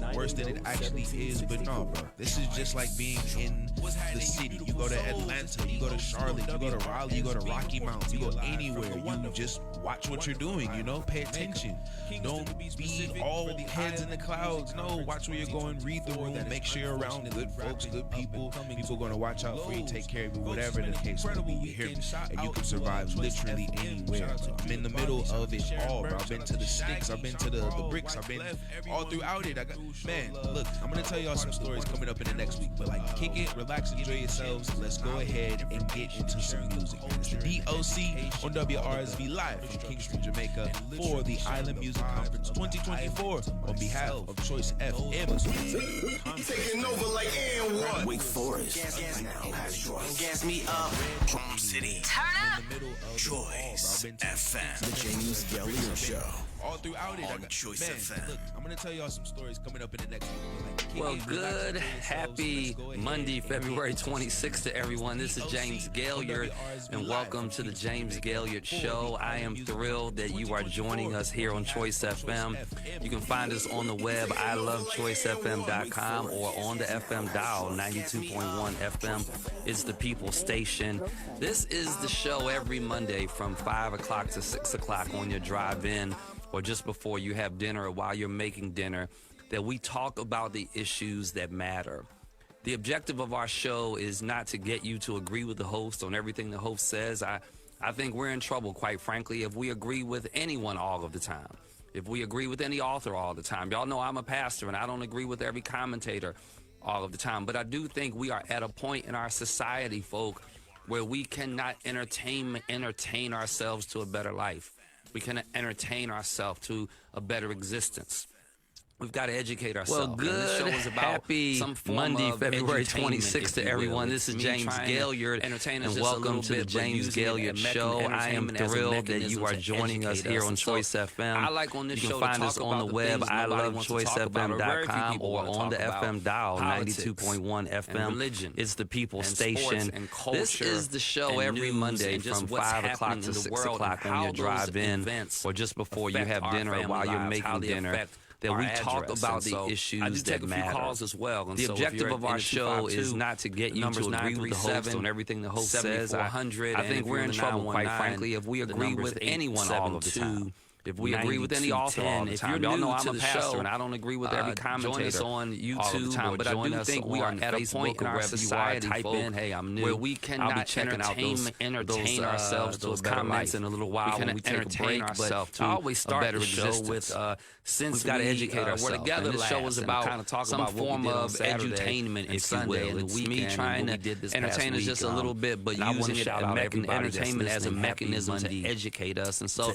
it's worse than it actually is. But no, bro, this is just like being in the city. You go to Atlanta, you go to Charlotte, you go to Raleigh, you go to Rocky Mountain, you go anywhere. You just watch what you're doing, you know, pay attention. Don't be all heads in the clouds. No, watch where you're going, read the room, make sure you're around good folks, good people. People gonna watch out for you, take care of you, whatever the case may be. You hear me? And you can survive literally anywhere. I'm in the middle of it all, bro. I've been to the sticks, I've been to the bricks, I've been all throughout it. Man, look, I'm gonna tell y'all some stories coming up in the next week, but like, kick it, relax, enjoy yourselves. Let's go ahead and get into some music. It's the DOC on WRSV live from Kingston, Jamaica for the Island Music Conference 2024 on behalf of Choice FM. Taking over like N1. Wake Forest now has Choice. Gas me up. Home City. Turn up. Choice FM. The James Gailliard Show. All throughout it, on Choice FM. Look, I'm gonna tell y'all some stories coming up in the next week. Well, good, happy Monday, February 26th to everyone. This is James Gailliard, and welcome to the James Gailliard Show. I am thrilled that you are joining us here on Choice FM. You can find us on the web, ilovechoicefm.com, or on the FM dial, 92.1 FM. It's the People Station. This is the show every Monday from 5 o'clock to 6 o'clock on your drive-in, or just before you have dinner or while you're making dinner, that we talk about the issues that matter. The objective of our show is not to get you to agree with the host on everything the host says. I think we're in trouble, quite frankly, if we agree with anyone all of the time. If we agree with any author all the time. Y'all know I'm a pastor and I don't agree with every commentator all of the time. But I do think we are at a point in our society, folk, where we cannot entertain ourselves to a better life. We can entertain ourselves to a better existence. We've got to educate ourselves. Well, good, this show is about happy some form Monday, of February 26th to everyone. This is James Gailliard, and welcome to the James Gailliard Show. I am thrilled that you are joining us here on Choice FM. I like on this you show can find to us talk on the about web, the ilovechoicefm.com, or on the FM dial, politics, 92.1 FM. Religion, it's the People and Station. And culture, this is the show every Monday from 5 o'clock to 6 o'clock on your drive-in, or just before you have dinner or while you're making dinner, that we talk about the issues that matter. Calls as well. And the objective of our show is not to get you to agree with the host on everything the host says. I think we're in trouble, quite frankly, if we agree with anyone all of the time. If we agree with any author all the time. Y'all know I'm a pastor and I don't agree with every commentator. Join us on YouTube all the time, but I do think we are at a point in our society, type in, hey, I'm new, where we cannot entertain ourselves to those comments in a little while when we take a break. But I always start the show with, since we've got to educate ourselves. We're together. This show is about kind of talk some form of edutainment, if you will. It's me trying to entertain us just a little bit, but using entertainment as a mechanism to educate us. And so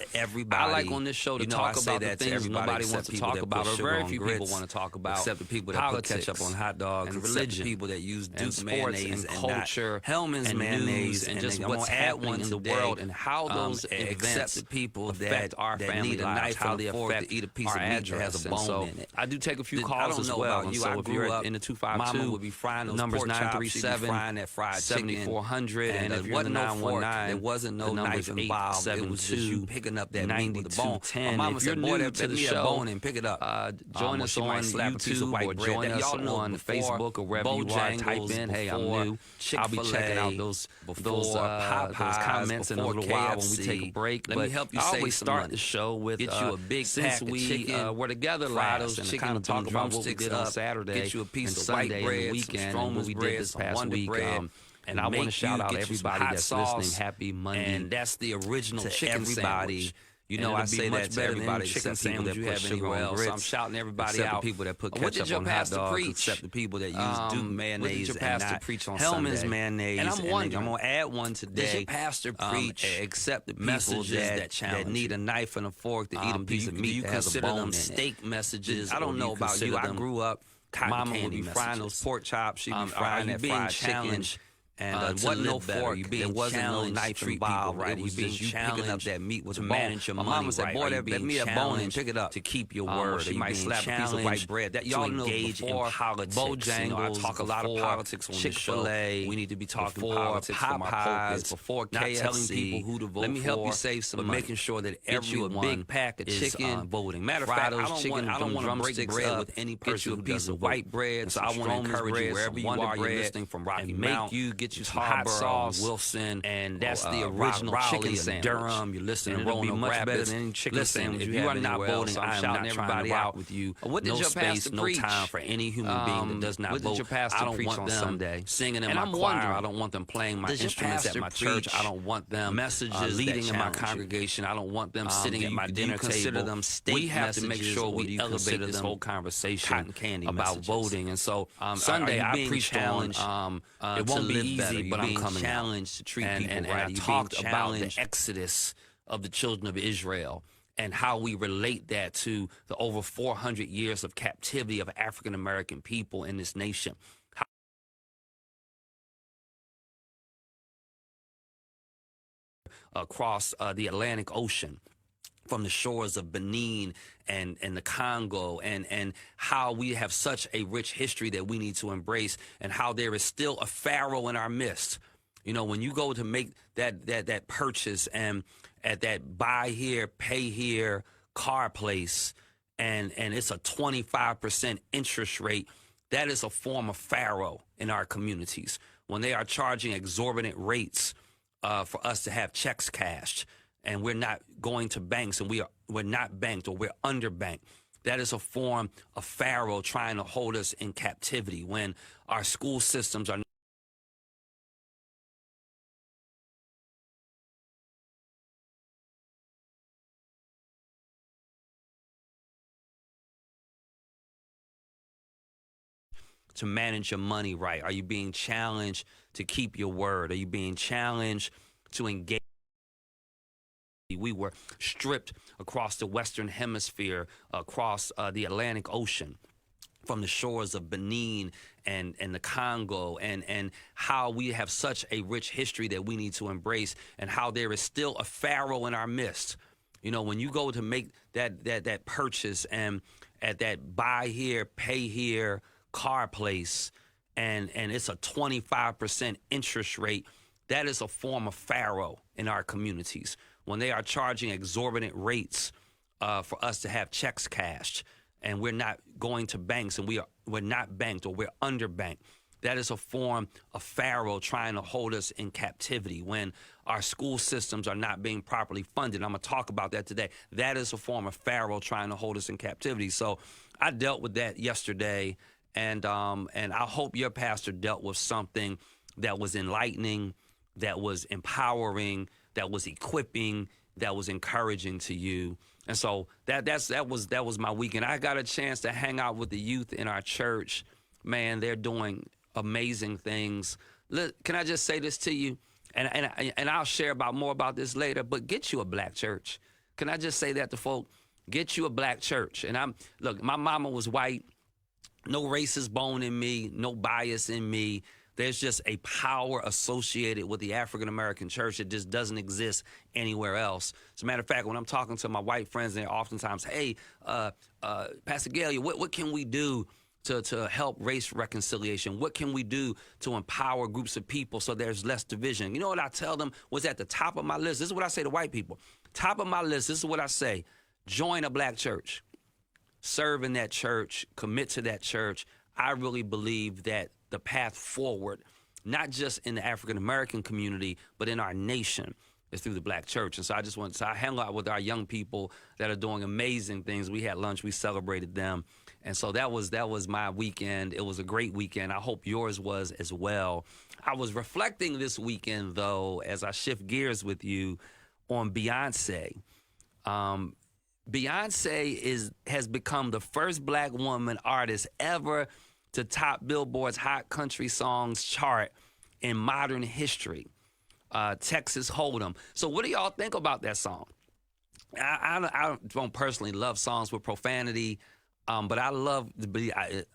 I like on this show to talk about the things nobody wants to talk about, or very few people want to talk about, except the people that put ketchup on hot dogs, and religion, people that use Duke mayonnaise, and culture, Hellman's mayonnaise, and just what's happening in the world, and how those events the people affect our family lives, how they affect to eat a piece of meat that has a bone in it. I do take a few calls as well. And so if you're in the 252, Mama would be frying those numbers 937-7400, and if you're in the 919, there wasn't no knife involved. It was just you picking up that meat with the bone. Mama if you're new to the show, and pick it up. Join us on YouTube or join us on Facebook or wherever you are. Type in, hey, I'm new. I'll be checking out those comments in a little while when we take a break. Let me help you always start the show with get you a big pack of chicken. We're together last and kind of talk about what we did on Saturday, get you a piece of white bread, weekend, and what we did this past week. And I want to shout out everybody that's listening. Happy Monday. And that's the original chicken sandwich. You know, I say that to everybody, chicken sandwich you have anywhere else. So I'm shouting everybody out. The people that put ketchup on hot dogs, except the people that use Duke mayonnaise and not Hellman's mayonnaise. And I'm wondering, I'm gonna add one today. Does your pastor preach except the people that need a knife and a fork to eat a piece of meat that has a bone in it? Steak messages. I don't know about you. I grew up. Mama would be frying those pork chops. She'd be frying that fried chicken. And to wasn't no live better. fork, You being there wasn't no knife involved, right? It was just you picking up that meat with to a manage your bone. money, My mama said, right? boy, Are you that being meat, that bone, and pick it up. to keep your Or word. she might slap a piece of white bread. That y'all y'all know engage in politics. Bojangles, I talk a lot of politics on this show. Chick-fil-A, We need to be talking before politics from our Popeyes, pulpits, before not KFC. telling people who to vote Let me help you for, save some but money. making sure that Get you a everyone big pack of is, chicken, voting. Matter of fry fact, those I don't chicken want to break drumsticks bread up, with any get person you a who piece doesn't of vote. white bread, And so some I want to Stromer's encourage bread, you wherever some you Wonder are. You're bread, listening from Rocky and Mount, make you get you some hot Harbor, sauce, Wilson, and that's the Raleigh original chicken and sandwich. Durham. You're listening And to it'll be Roanoke much Rapids. better than any chicken Listen, sandwich if you you have are not anywhere voting, else. I'm I'm shouting not trying everybody to rock out with you. What did No your space, pastor no preach? time for any human being that does not What did vote. your pastor I don't preach want on them Sunday? singing in And my I'm choir. wondering, I don't want them playing my does your instruments at pastor my church. I preach don't want them messages leading that in my challenge you? congregation. I don't want them sitting at my do dinner you consider table. them state We have to make messages, sure or do we you elevate consider this them whole conversation cotton candy about messages? voting. And so Sunday, are I you being preached challenged. it to won't be live easy, better. but You're I'm being coming challenged to treat people and right. I You're talked being about the challenged exodus of the children of Israel and how we relate that to the over 400 years of captivity of African American people in this nation. Across the Atlantic Ocean, from the shores of Benin and the Congo, and how we have such a rich history that we need to embrace, and how there is still a Pharaoh in our midst. You know, when you go to make that purchase and at that buy here, pay here car place, and it's a 25% interest rate, that is a form of Pharaoh in our communities. When they are charging exorbitant rates for us to have checks cashed, and we're not going to banks, and we're not banked, or we're underbanked. That is a form of Pharaoh trying to hold us in captivity. When our school systems are to manage your money right? Are you being challenged to keep your word? Are you being challenged to engage? We were stripped across the Western Hemisphere, across the Atlantic Ocean, from the shores of Benin and the Congo, and how we have such a rich history that we need to embrace, and how there is still a Pharaoh in our midst. You know, when you go to make that purchase and at that buy here, pay here car place, and it's a 25% interest rate, that is a form of Pharaoh in our communities. When they are charging exorbitant rates for us to have checks cashed, and we're not going to banks, and we're not banked, or we're underbanked, that is a form of Pharaoh trying to hold us in captivity. When our school systems are not being properly funded, I'm going to talk about that today. That is a form of Pharaoh trying to hold us in captivity. So I dealt with that yesterday, and I hope your pastor dealt with something that was enlightening, that was empowering, that was equipping, that was encouraging to you. And so that was my weekend. I got a chance to hang out with the youth in our church. Man, they're doing amazing things. Can I just say this to you? And I'll share more about this later, but get you a black church. Can I just say that to folk? Get you a black church. And look, my mama was white. No racist bone in me, no bias in me. There's just a power associated with the African-American church that just doesn't exist anywhere else. As a matter of fact, when I'm talking to my white friends, they're oftentimes, hey, Pastor Gailliard, what can we do to help race reconciliation? What can we do to empower groups of people so there's less division? You know what I tell them was at the top of my list? This is what I say to white people. Top of my list, this is what I say. Join a black church. Serve in that church. Commit to that church. I really believe that the path forward, not just in the African-American community, but in our nation, is through the black church. And so I hang out with our young people that are doing amazing things. We had lunch. We celebrated them. And so that was my weekend. It was a great weekend. I hope yours was as well. I was reflecting this weekend, though, as I shift gears with you, on Beyonce. Beyonce has become the first black woman artist ever to top Billboard's Hot Country Songs chart in modern history, Texas Hold'em. So what do y'all think about that song? I don't personally love songs with profanity, but I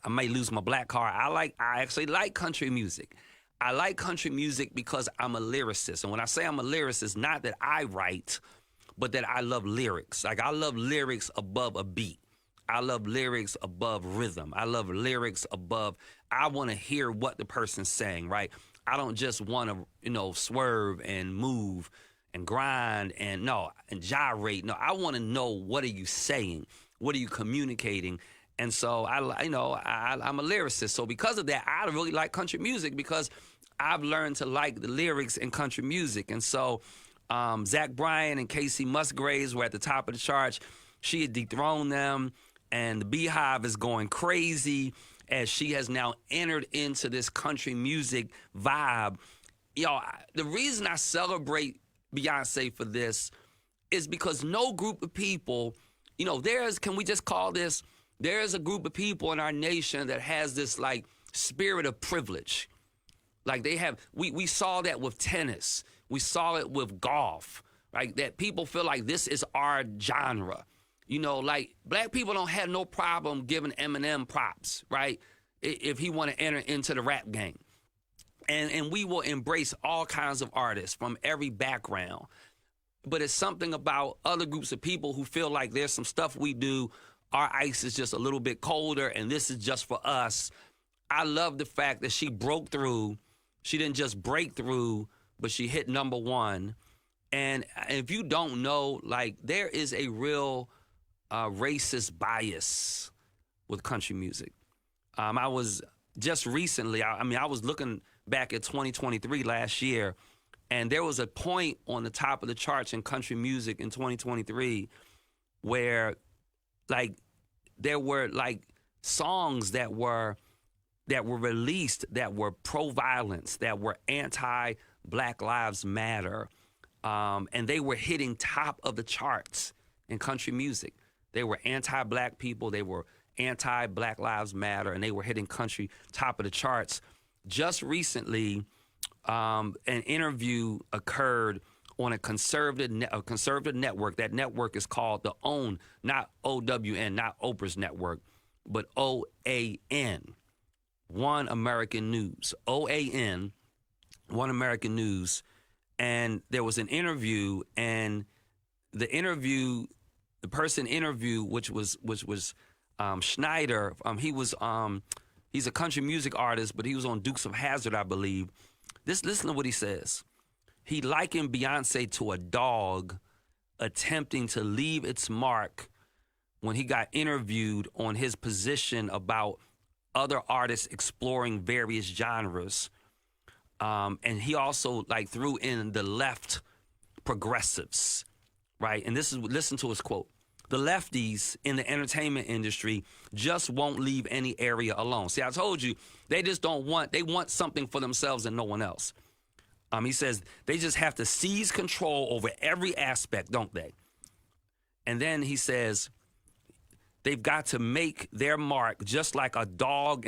may lose my black card. I actually like country music. I like country music because I'm a lyricist. And when I say I'm a lyricist, not that I write, but that I love lyrics. Like, I love lyrics above a beat. I love lyrics above rhythm. I love lyrics above, I want to hear what the person's saying, right? I don't just want to, swerve and move and grind and gyrate. No, I want to know, what are you saying? What are you communicating? And so I'm a lyricist. So because of that, I really like country music because I've learned to like the lyrics in country music. And so Zach Bryan and Casey Musgraves were at the top of the charts. She had dethroned them, and the Beehive is going crazy as she has now entered into this country music vibe. The reason I celebrate Beyonce for this is because no group of people, can we just call this, there's a group of people in our nation that has this like spirit of privilege. Like we saw that with tennis. We saw it with golf, right? That people feel like this is our genre. Like black people don't have no problem giving Eminem props, right? If he want to enter into the rap game. And we will embrace all kinds of artists from every background. But it's something about other groups of people who feel like there's some stuff we do, our ice is just a little bit colder, and this is just for us. I love the fact that she broke through. She didn't just break through, but she hit #1. And if you don't know, like, there is a real racist bias with country music. I was just recently, I was looking back at 2023 last year, and there was a point on the top of the charts in country music in 2023 where, like, there were like songs that were released that were pro-violence, that were anti-Black Lives Matter, and they were hitting top of the charts in country music. They were anti-Black people, they were anti-Black Lives Matter, and they were hitting country top of the charts. Just recently, an interview occurred on a conservative network. That network is called the OWN, not OWN, not Oprah's network, but OAN, One American News. OAN, One American News. And there was an interview, and the person interviewed, which was Schneider. He's a country music artist, but he was on Dukes of Hazzard, I believe. Listen to what he says. He likened Beyonce to a dog attempting to leave its mark when he got interviewed on his position about other artists exploring various genres. And he also threw in the left progressives, right? And listen to his quote. The lefties in the entertainment industry just won't leave any area alone. See, I told you, they want something for themselves and no one else. He says they just have to seize control over every aspect, don't they? And then he says they've got to make their mark just like a dog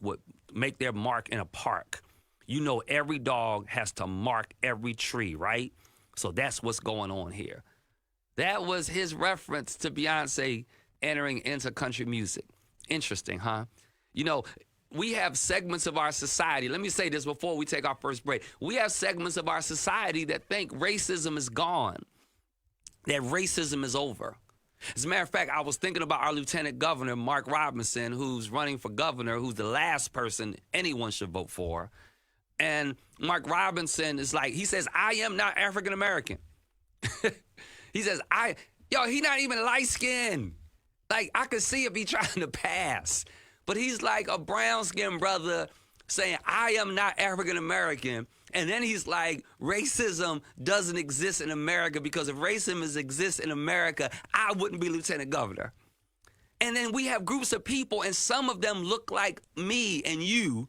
would make their mark in a park. Every dog has to mark every tree, right? So that's what's going on here. That was his reference to Beyonce entering into country music. Interesting, huh? We have segments of our society. Let me say this before we take our first break. We have segments of our society that think racism is gone, that racism is over. As a matter of fact, I was thinking about our Lieutenant Governor, Mark Robinson, who's running for governor, who's the last person anyone should vote for. And Mark Robinson is he says, I am not African American. He says, he's not even light-skinned. I could see if he's trying to pass. But he's like a brown-skinned brother saying, I am not African American. And then he's like, racism doesn't exist in America because if racism exists in America, I wouldn't be lieutenant governor. And then we have groups of people, and some of them look like me and you,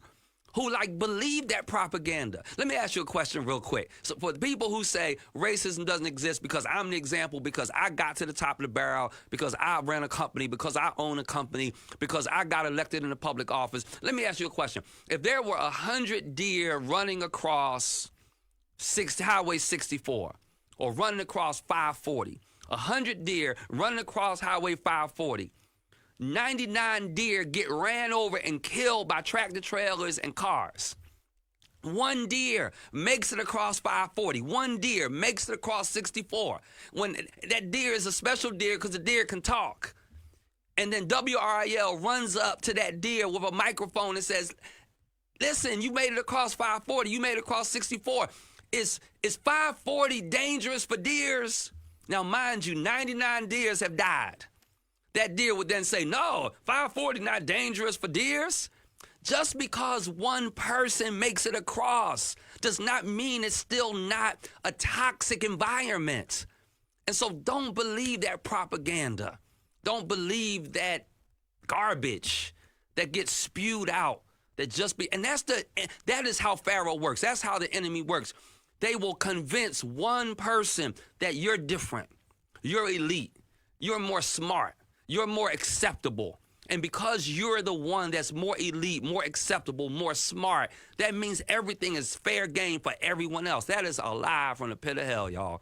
who believe that propaganda. Let me ask you a question real quick. So for the people who say racism doesn't exist because I'm the example, because I got to the top of the barrel, because I ran a company, because I own a company, because I got elected in a public office, let me ask you a question. If there were 100 deer running across Highway 64 or running across 540, 100 deer running across Highway 540, 99 deer get ran over and killed by tractor trailers and cars. One deer makes it across 540. One deer makes it across 64. When that deer is a special deer because the deer can talk. And then WRIL runs up to that deer with a microphone and says, listen, you made it across 540. You made it across 64. Is 540 dangerous for deers? Now, mind you, 99 deers have died. That deer would then say, no, 540 not dangerous for deers. Just because one person makes it across does not mean it's still not a toxic environment. And so don't believe that propaganda. Don't believe that garbage that gets spewed out. And that is how Pharaoh works. That's how the enemy works. They will convince one person that you're different, you're elite, you're more smart, you're more acceptable. And because you're the one that's more elite, more acceptable, more smart, that means everything is fair game for everyone else. That is a lie from the pit of hell, y'all.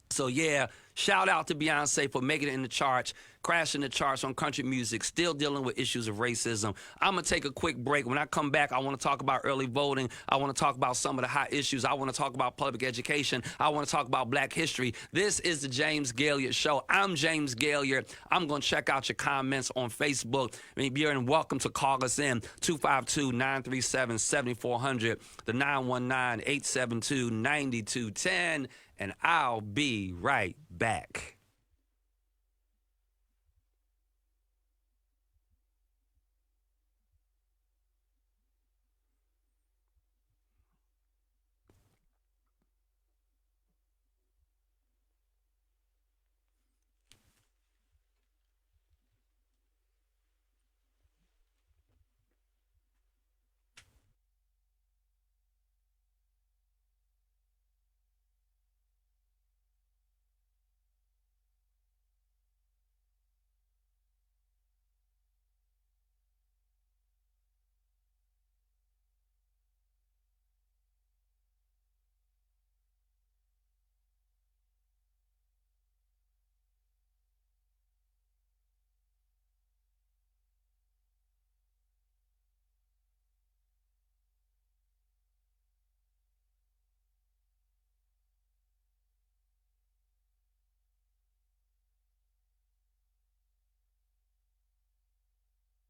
So yeah, shout out to Beyonce for making it in the charts, crashing the charts on country music, still dealing with issues of racism. I'm going to take a quick break. When I come back, I want to talk about early voting. I want to talk about some of the hot issues. I want to talk about public education. I want to talk about black history. This is the James Gailliard Show. I'm James Gailliard. I'm going to check out your comments on Facebook. You're welcome to call us in, 252-937-7400, the 919-872-9210. And I'll be right back.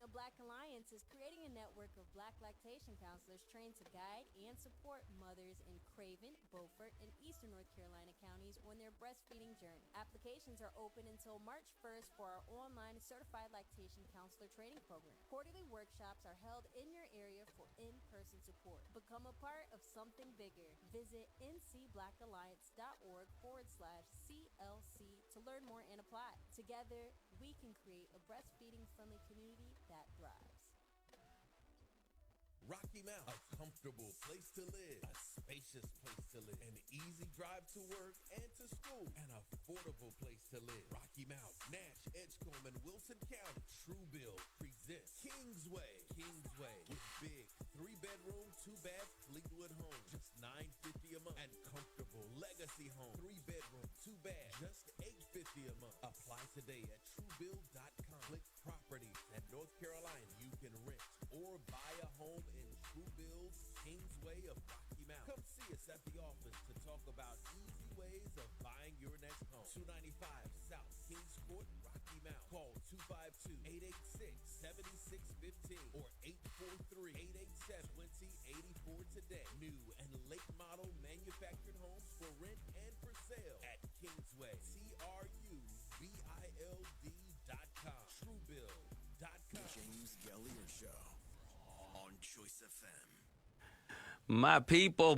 The Black Alliance is creating a network of Black lactation counselors trained to guide and support mothers in Craven, Beaufort, and Eastern North Carolina counties on their breastfeeding journey. Applications are open until March 1st for our online certified lactation counselor training program. Quarterly workshops are held in your area for in-person support. Become a part of something bigger. Visit ncblackalliance.org/CLC to learn more and apply. Together, we can create a breastfeeding-friendly community that thrives. Rocky Mount, a comfortable place to live, a spacious place to live, an easy drive to work and to school, an affordable place to live. Rocky Mount, Nash, Edgecombe, and Wilson County. Truebill presents Kingsway. Kingsway with big 3-bedroom, 2-bath Fleetwood home, just $950 a month, and comfortable Legacy home, 3-bedroom, 2-bath, just $850 a month. Apply today at Truebill.com. Click properties at North Carolina. You can rent or buy a home in Truebill's Kingsway of Rocky Mount. Come see us at the office to talk about easy ways of buying your next home. 295 South Kings Court, Rocky Mount. Call 252-886-7615 or 843-887-2084 today. New and late model manufactured homes for rent and for sale at Kingsway. TrueBild.com. Truebill.com. James Gailliard Show on Choice FM. My people,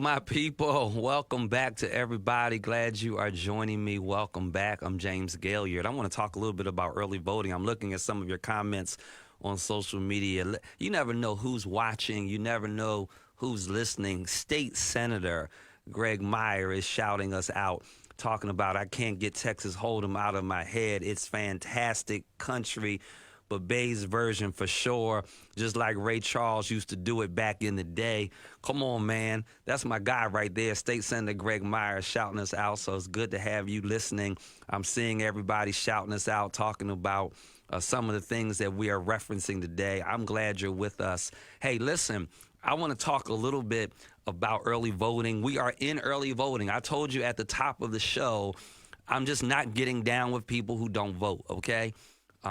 welcome back to everybody. Glad you are joining me. Welcome back. I'm James Gailliard. I want to talk a little bit about early voting. I'm looking at some of your comments on social media. You never know who's watching. You never know who's listening. State Senator Greg Meyer is shouting us out, talking about, I can't get Texas Hold'em out of my head. It's fantastic country, but Bay's version for sure, just like Ray Charles used to do it back in the day. Come on, man. That's my guy right there, State Senator Greg Meyer, shouting us out, so it's good to have you listening. I'm seeing everybody shouting us out, talking about some of the things that we are referencing today. I'm glad you're with us. Hey, listen, I want to talk a little bit about early voting. We are in early voting. I told you at the top of the show, I'm just not getting down with people who don't vote, okay?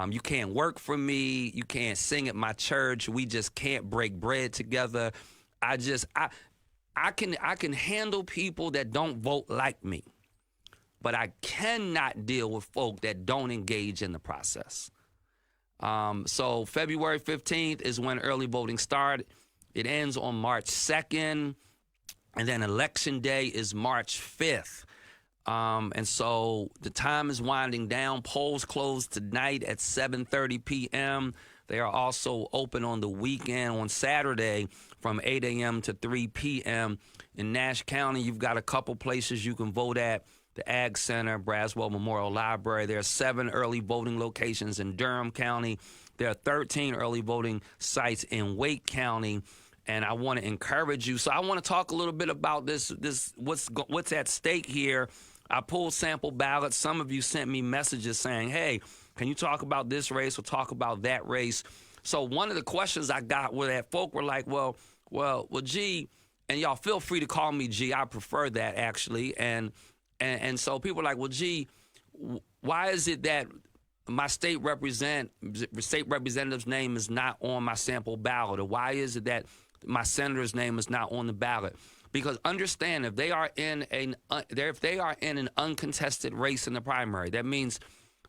You can't work for me. You can't sing at my church. We just can't break bread together. I can handle people that don't vote like me, but I cannot deal with folk that don't engage in the process. So February 15th is when early voting started. It ends on March 2nd, and then Election Day is March 5th. And so the time is winding down. Polls close tonight at 7:30 p.m. They are also open on the weekend on Saturday from 8 a.m. to 3 p.m. In Nash County, you've got a couple places you can vote at. The Ag Center, Braswell Memorial Library. There are 7 early voting locations in Durham County. There are 13 early voting sites in Wake County. And I want to encourage you. So I want to talk a little bit about this what's at stake here. I pulled sample ballots. Some of you sent me messages saying, hey, can you talk about this race or talk about that race? So one of the questions I got were that folk were like, well, G, and y'all feel free to call me G. I prefer that, actually. And so people are like, well, G, why is it that my state representative's name is not on my sample ballot? Or why is it that my senator's name is not on the ballot? Because understand, if they are in an uncontested race in the primary, that means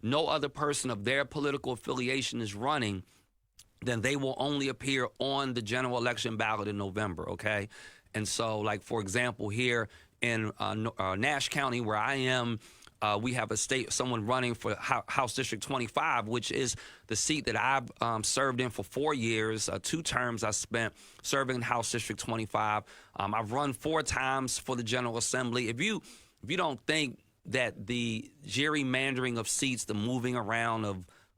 no other person of their political affiliation is running, then they will only appear on the general election ballot in November, okay? And so, like, for example, here in Nash County, where I am, we have someone running for House District 25, which is the seat that I've served in for 4 years. 2 terms I spent serving in House District 25. I've run 4 times for the General Assembly. If you don't think that the gerrymandering of seats, the moving around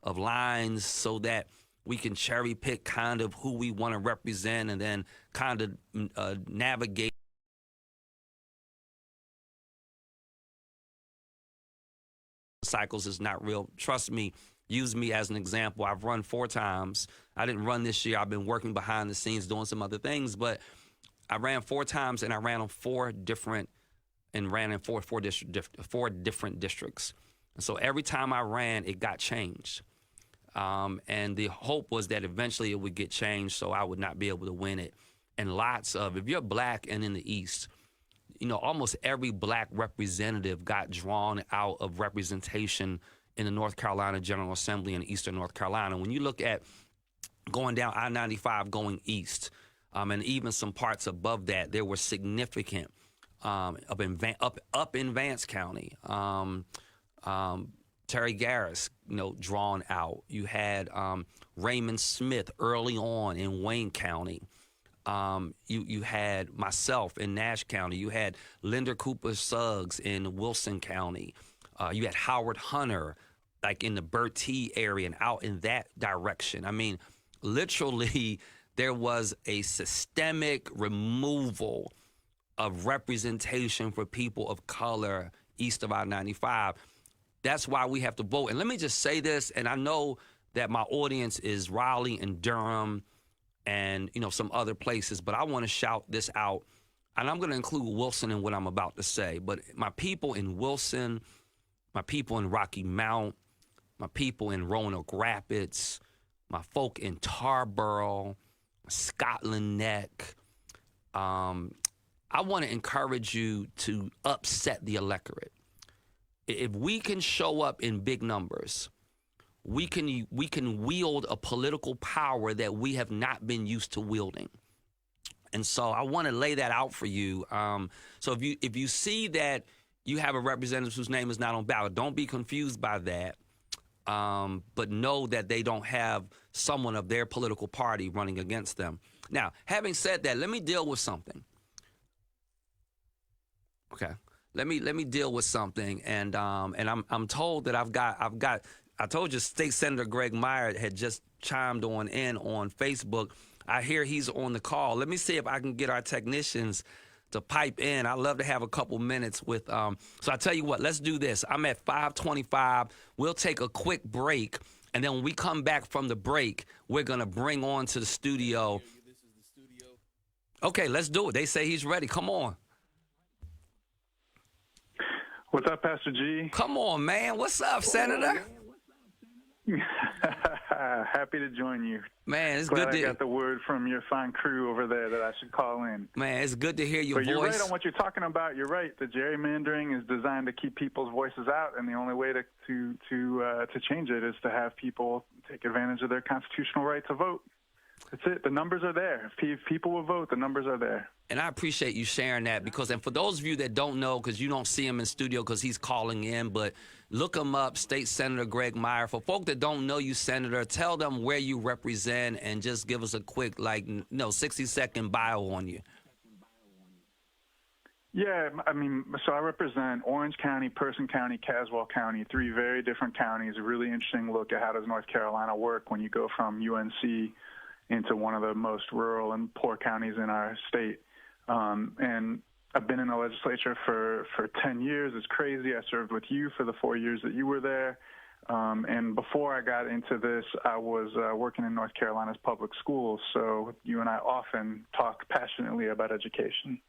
of lines so that we can cherry pick kind of who we want to represent and then kind of navigate cycles is not real. Trust me, use me as an example. I've run 4 times. I didn't run this year. I've been working behind the scenes doing some other things, but I ran 4 times and I ran on 4 different districts. And so every time I ran, it got changed. And the hope was that eventually it would get changed so I would not be able to win it. And if you're black and in the East, almost every black representative got drawn out of representation in the North Carolina General Assembly in Eastern North Carolina. When you look at going down I-95 going east, and even some parts above that, there were significant up in Vance County. Terry Garris, drawn out. You had Raymond Smith early on in Wayne County. You had myself in Nash County. You had Linda Cooper Suggs in Wilson County. You had Howard Hunter, like in the Bertie area and out in that direction. I mean, literally, there was a systemic removal of representation for people of color east of I-95. That's why we have to vote. And let me just say this, and I know that my audience is Raleigh and Durham and some other places, but I want to shout this out, and I'm going to include Wilson in what I'm about to say. But my people in Wilson, my people in Rocky Mount, my people in Roanoke Rapids, my folk in Tarboro, Scotland Neck, I want to encourage you to upset the electorate. If we can show up in big numbers, we can wield a political power that we have not been used to wielding. And so I want to lay that out for you. So if you see that you have a representative whose name is not on ballot, don't be confused by that. But know that they don't have someone of their political party running against them. Now, having said that, let me deal with something. Okay, let me deal with something, and I'm told that I've got. I told you State Senator Greg Meyer had just chimed in on Facebook. I hear he's on the call. Let me see if I can get our technicians to pipe in. I'd love to have a couple minutes with. So I tell you what, let's do this. I'm at 5:25. We'll take a quick break, and then when we come back from the break, we're gonna bring on to the studio. This is the studio. Okay, let's do it. They say he's ready. Come on. What's up, Pastor G? Come on, man. What's up, Senator? Happy to join you. Man, it's Glad good to... I got the word from your fine crew over there that I should call in. Man, it's good to hear your voice. But you're right on what you're talking about. You're right. The gerrymandering is designed to keep people's voices out, and the only way to change it is to have people take advantage of their constitutional right to vote. That's it. The numbers are there. If people will vote, the numbers are there. And I appreciate you sharing that because, and for those of you that don't know, because you don't see him in studio because he's calling in, but look him up, State Senator Greg Meyer. For folk that don't know you, Senator, tell them where you represent and just give us a quick, 60-second bio on you. Yeah, I mean, so I represent Orange County, Person County, Caswell County, 3 very different counties. A really interesting look at how does North Carolina work when you go from UNC into one of the most rural and poor counties in our state. And I've been in the legislature for 10 years. It's crazy. I served with you for the 4 years that you were there. And before I got into this, I was working in North Carolina's public schools. So you and I often talk passionately about education.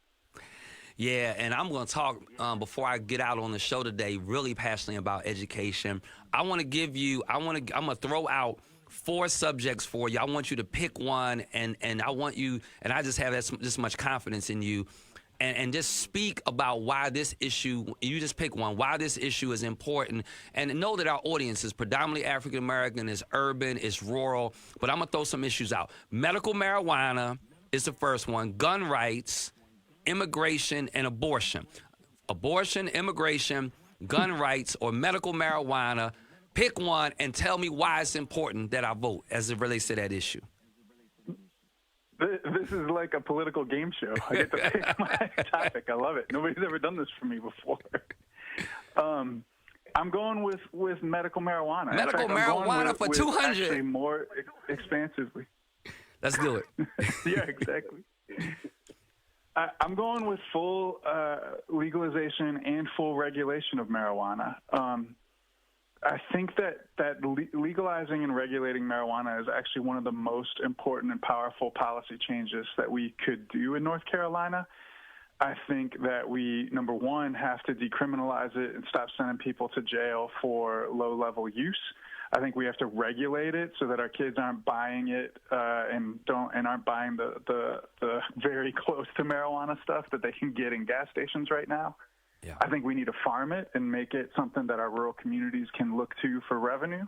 Yeah, and I'm going to talk, before I get out on the show today, really passionately about education. I'm going to throw out 4 subjects for you. I want you to pick one, and I want you, and I just have this much confidence in you, and just speak about why this issue, you just pick one, why this issue is important, and know that our audience is predominantly African-American, is urban, is rural, but I'm going to throw some issues out. Medical marijuana is the first one, gun rights, immigration, and abortion. Abortion, immigration, gun rights, or medical marijuana. Pick one and tell me why it's important that I vote as it relates to that issue. This is like a political game show. I get to pick my topic. I love it. Nobody's ever done this for me before. I'm going with medical marijuana. Medical marijuana for 200. Actually, more expansively. Let's do it. Yeah, exactly. I'm going with full legalization and full regulation of marijuana. I think that legalizing and regulating marijuana is actually one of the most important and powerful policy changes that we could do in North Carolina. I think that we, number one, have to decriminalize it and stop sending people to jail for low-level use. I think we have to regulate it so that our kids aren't buying it and aren't buying the very close to marijuana stuff that they can get in gas stations right now. Yeah. I think we need to farm it and make it something that our rural communities can look to for revenue.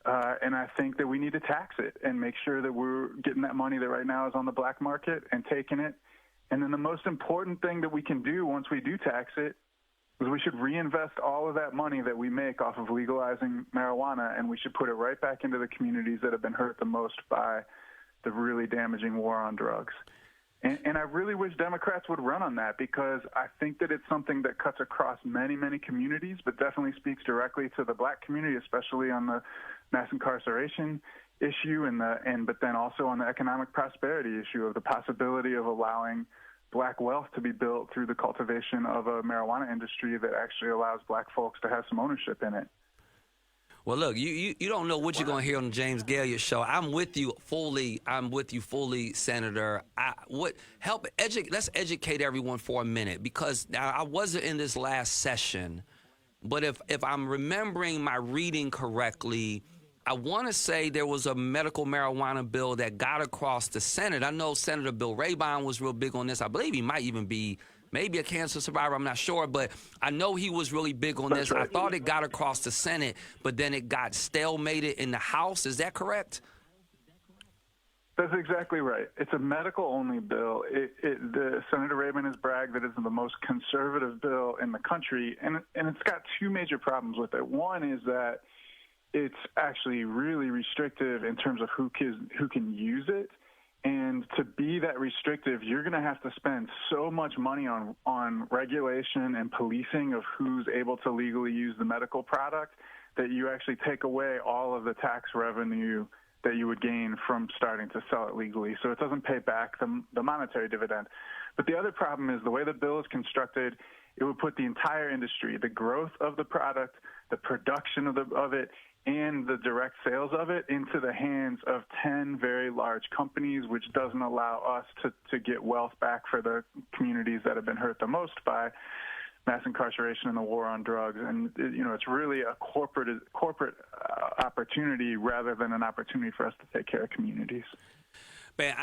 And I think that we need to tax it and make sure that we're getting that money that right now is on the black market and taking it. And then the most important thing that we can do once we do tax it is we should reinvest all of that money that we make off of legalizing marijuana, and we should put it right back into the communities that have been hurt the most by the really damaging war on drugs. And I really wish Democrats would run on that, because I think that it's something that cuts across many, many communities, but definitely speaks directly to the black community, especially on the mass incarceration issue but then also on the economic prosperity issue of the possibility of allowing black wealth to be built through the cultivation of a marijuana industry that actually allows black folks to have some ownership in it. Well, look, you don't know what you're going to hear on the James Gailliard Show. I'm with you fully. Senator. Let's educate everyone for a minute, because now I wasn't in this last session, but if I'm remembering my reading correctly, I want to say there was a medical marijuana bill that got across the Senate. I know Senator Bill Rabon was real big on this. I believe he might even be maybe a cancer survivor, I'm not sure, but I know he was really big on this. Right. I thought it got across the Senate, but then it got stalemated in the House. Is that correct? That's exactly right. It's a medical-only bill. Senator Rabon has bragged that it's the most conservative bill in the country, and it's got 2 major problems with it. One is that it's actually really restrictive in terms of who can use it. And to be that restrictive, you're going to have to spend so much money on regulation and policing of who's able to legally use the medical product that you actually take away all of the tax revenue that you would gain from starting to sell it legally. So it doesn't pay back the monetary dividend. But the other problem is the way the bill is constructed, it would put the entire industry, the growth of the product, the production of it, and the direct sales of it into the hands of 10 very large companies, which doesn't allow us to get wealth back for the communities that have been hurt the most by mass incarceration and the war on drugs. And, it's really a corporate opportunity rather than an opportunity for us to take care of communities. Man,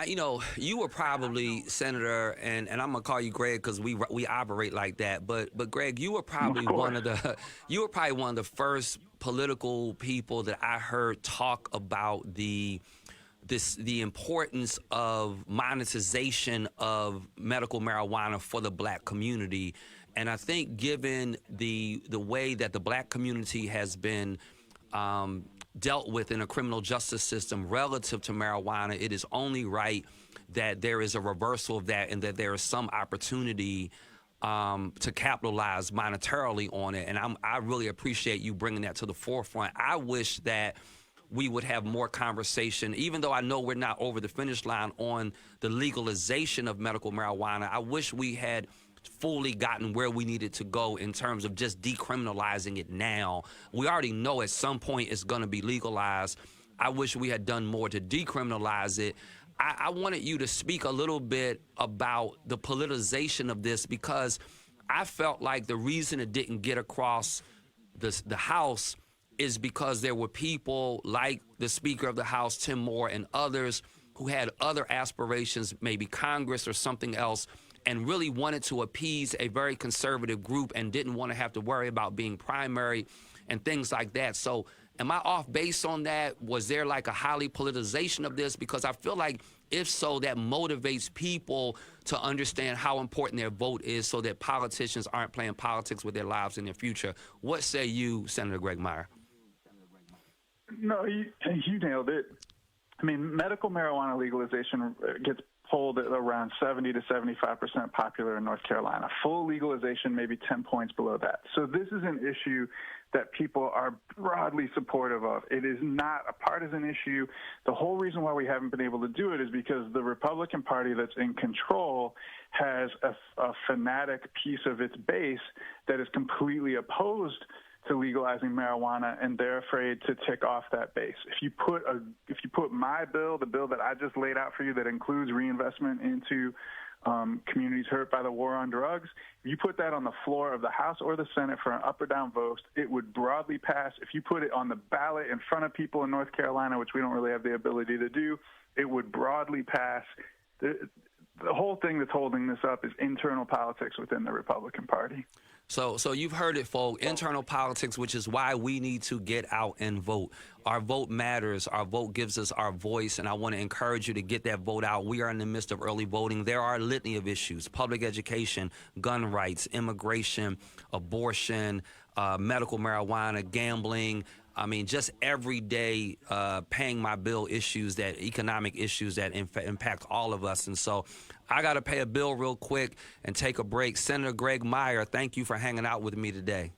you were probably, Senator, and I'm gonna call you Greg because we operate like that. But Greg, you were probably one of the first political people that I heard talk about the importance of monetization of medical marijuana for the black community. And I think given the way that the black community has been dealt with in a criminal justice system relative to marijuana, it is only right that there is a reversal of that and that there is some opportunity to capitalize monetarily on it. And I really appreciate you bringing that to the forefront. I wish that we would have more conversation, even though I know we're not over the finish line on the legalization of medical marijuana. I wish we had fully gotten where we needed to go in terms of just decriminalizing it now. We already know at some point it's going to be legalized. I wish we had done more to decriminalize it. I wanted you to speak a little bit about the politicization of this, because I felt like the reason it didn't get across the House is because there were people like the Speaker of the House, Tim Moore, and others who had other aspirations, maybe Congress or something else, and really wanted to appease a very conservative group and didn't want to have to worry about being primary and things like that. So am I off base on that? Was there like a highly politicization of this? Because I feel like if so, that motivates people to understand how important their vote is so that politicians aren't playing politics with their lives in their future. What say you, Senator Greg Meyer? No, you nailed it. I mean, medical marijuana legalization gets polled at around 70 to 75% popular in North Carolina. Full legalization, maybe 10 points below that. So this is an issue that people are broadly supportive of. It is not a partisan issue. The whole reason why we haven't been able to do it is because the Republican Party that's in control has a fanatic piece of its base that is completely opposed to legalizing marijuana, and they're afraid to tick off that base. If you put my bill, the bill that I just laid out for you that includes reinvestment into communities hurt by the war on drugs, if you put that on the floor of the House or the Senate for an up or down vote, it would broadly pass. If you put it on the ballot in front of people in North Carolina, which we don't really have the ability to do, it would broadly pass. The whole thing that's holding this up is internal politics within the Republican Party. So you've heard it, folks, internal politics, which is why we need to get out and vote. Our vote matters. Our vote gives us our voice, and I want to encourage you to get that vote out. We are in the midst of early voting. There are a litany of issues: public education, gun rights, immigration, abortion, medical marijuana, gambling. I mean, just everyday paying my bill issues, that economic issues that impact all of us. And so I got to pay a bill real quick and take a break. Senator Greg Meyer, thank you for hanging out with me today.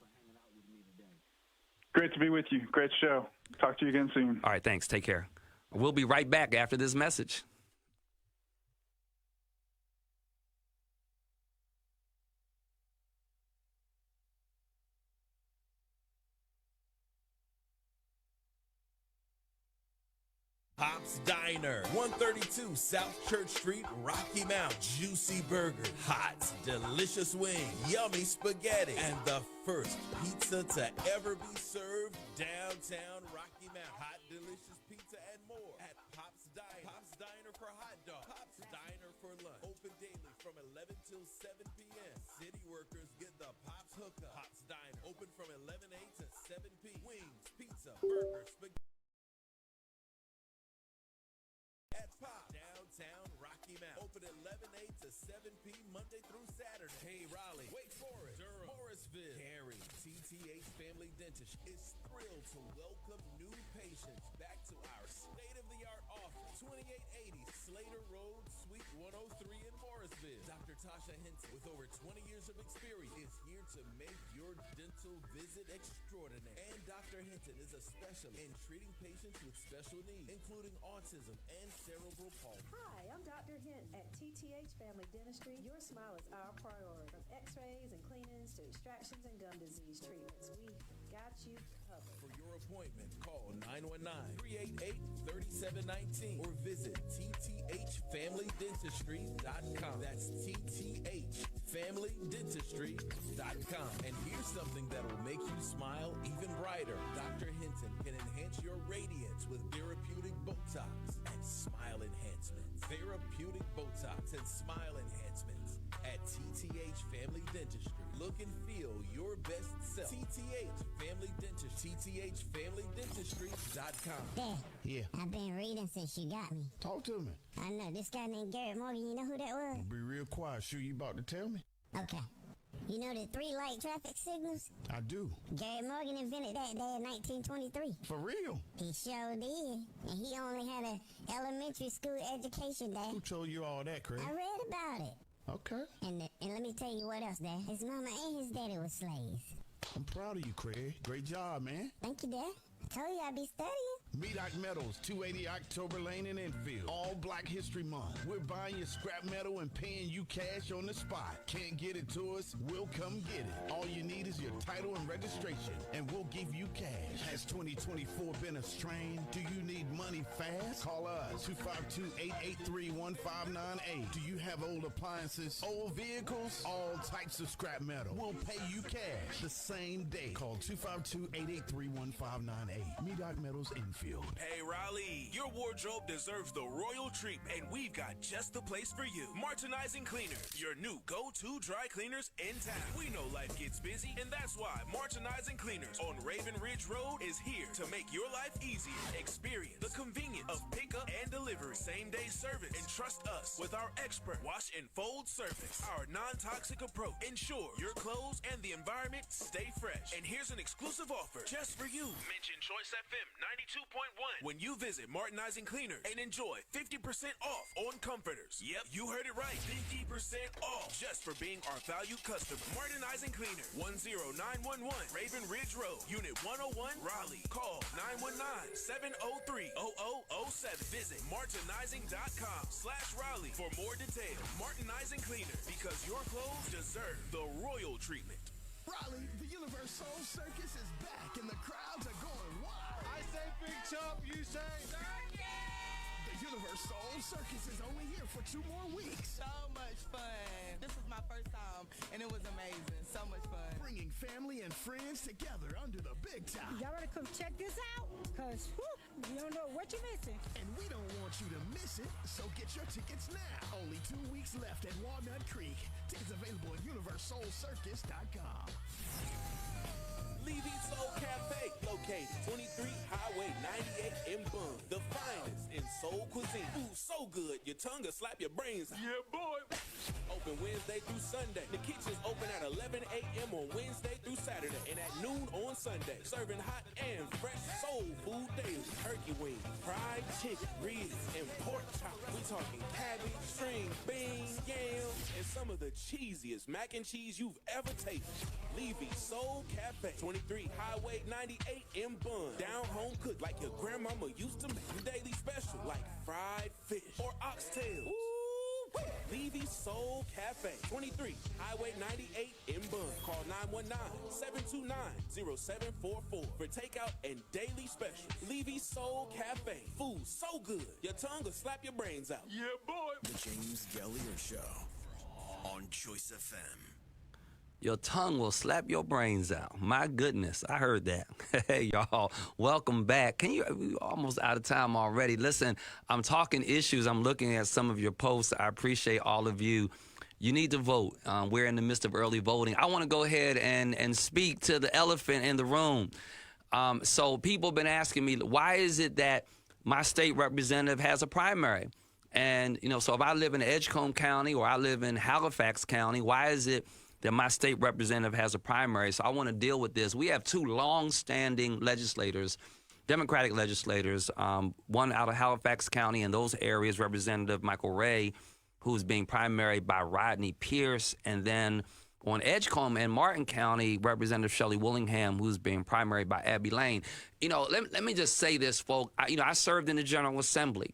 Great to be with you. Great show. Talk to you again soon. All right, thanks. Take care. We'll be right back after this message. Pop's Diner, 132 South Church Street, Rocky Mount. Juicy burger, hot, delicious wing, yummy spaghetti, and the first pizza to ever be served downtown Rocky Mount. Hot, delicious pizza and more at Pop's Diner. Pop's Diner for hot dogs, Pop's Diner for lunch. Open daily from 11 till 7 p.m. City workers get the Pop's hookup. Pop's Diner, open from 11 a.m. to 7 p.m. Wings, pizza, burger, spaghetti. At Pop, downtown Rocky Mount. Open 11 a.m. to 7 p.m. Monday through Saturday. Hey, Raleigh, Wake Forest, Durham, Morrisville, Cary. TTH Family Dentist is thrilled to welcome new patients back to our state-of-the-art office, 2880 Slater Road, Suite 103 in Morrisville. Dr. Tasha Hinton, with over 20 years of experience, is here to make your dental visit extraordinary. And Dr. Hinton is a specialist in treating patients with special needs, including autism and cerebral palsy. Hi, I'm Dr. Hinton at TTH Family Dentistry. Your smile is our priority. From x-rays and cleanings to extractions and gum disease treatments, we got you covered. For your appointment, call 919-388-3719 or visit tthfamilydentistry.com. That's tthfamilydentistry.com. And here's something that will make you smile even brighter. Dr. Hinton can enhance your radiance with therapeutic Botox and smile enhancements. Therapeutic Botox and smile enhancements at TTH Family Dentistry. Look and feel your best self. TTH Family Dentistry. TTHFamilyDentistry.com. Dad, Yeah. I've been reading since you got me. Talk to me. I know this guy named Garrett Morgan. You know who that was? Be real quiet. Sure you about to tell me? Okay. You know the 3 light traffic signals? I do. Garrett Morgan invented that day in 1923. For real? He sure did. And he only had an elementary school education, Dad. Who told you all that, Craig? I read about it. Okay. And let me tell you what else, Dad. His mama and his daddy were slaves. I'm proud of you, Craig. Great job, man. Thank you, Dad. I told you I'd be studying. Medoc Metals, 280 October Lane in Enfield. All Black History Month. We're buying your scrap metal and paying you cash on the spot. Can't get it to us? We'll come get it. All you need is your title and registration, and we'll give you cash. Has 2024 been a strain? Do you need money fast? Call us, 252-883-1598. Do you have old appliances, old vehicles, all types of scrap metal? We'll pay you cash the same day. Call 252-883-1598. Medoc Metals Enfield. Hey, Raleigh, your wardrobe deserves the royal treatment, and we've got just the place for you. Martinizing Cleaners, your new go-to dry cleaners in town. We know life gets busy, and that's why Martinizing Cleaners on Raven Ridge Road is here to make your life easier. Experience the convenience of pickup and delivery, same-day service, and trust us with our expert wash and fold service. Our non-toxic approach ensures your clothes and the environment stay fresh. And here's an exclusive offer just for you. Mention Choice FM 92.1 when you visit Martinizing Cleaners and enjoy 50% off on comforters. Yep, you heard it right. 50% off just for being our valued customer. Martinizing Cleaners, 10911 Raven Ridge Road, Unit 101, Raleigh. Call 919-703-0007. Visit martinizing.com/Raleigh for more details. Martinizing Cleaners, because your clothes deserve the royal treatment. Raleigh, the Universal Circus is back and the crowds are going wild. I say big chump, you say circus! The Universal Circus is only here for 2 more weeks. So much fun. This was my first time, and it was amazing. So much fun. Bringing family and friends together under the big top. Y'all ready to come check this out? Because you don't know what you're missing. And we don't want you to miss it, so get your tickets now. Only 2 weeks left at Walnut Creek. Tickets available at universalcircus.com. Levy's Soul Cafe, located 23 Highway 98 in Boone. The finest in soul cuisine. Food so good, your tongue will slap your brains out. Yeah, boy. Open Wednesday through Sunday. The kitchen's open at 11 a.m. on Wednesday through Saturday and at noon on Sunday. Serving hot and fresh soul food daily. Turkey wings, fried chicken, ribs, and pork chop. We talking cabbage, string, beans, yams, and some of the cheesiest mac and cheese you've ever tasted. Levy's Soul Cafe, 23 Highway 98 in Bun. Down home cooked like your grandmama used to make. Daily special like fried fish or oxtails. Levy's Soul Cafe, 23 Highway 98 in Bun. Call 919-729-0744 for takeout and daily special. Levy's Soul Cafe, food so good, your tongue will slap your brains out. Yeah, boy. The James Gailliard Show on Choice FM. Your tongue will slap your brains out. My goodness, I heard that. Hey, y'all, welcome back. We're almost out of time already. Listen, I'm talking issues. I'm looking at some of your posts. I appreciate all of you. You need to vote. We're in the midst of early voting. I want to go ahead and speak to the elephant in the room. So people have been asking me, why is it that my state representative has a primary? And, so if I live in Edgecombe County or I live in Halifax County, why is it that my state representative has a primary? So I want to deal with this. We have 2 long-standing legislators, Democratic legislators, one out of Halifax County and those areas, Representative Michael Ray, who's being primaried by Rodney Pierce, and then on Edgecombe and Martin County, Representative Shelley Willingham, who's being primaried by Abby Lane. Let me just say this, folks. I served in the General Assembly.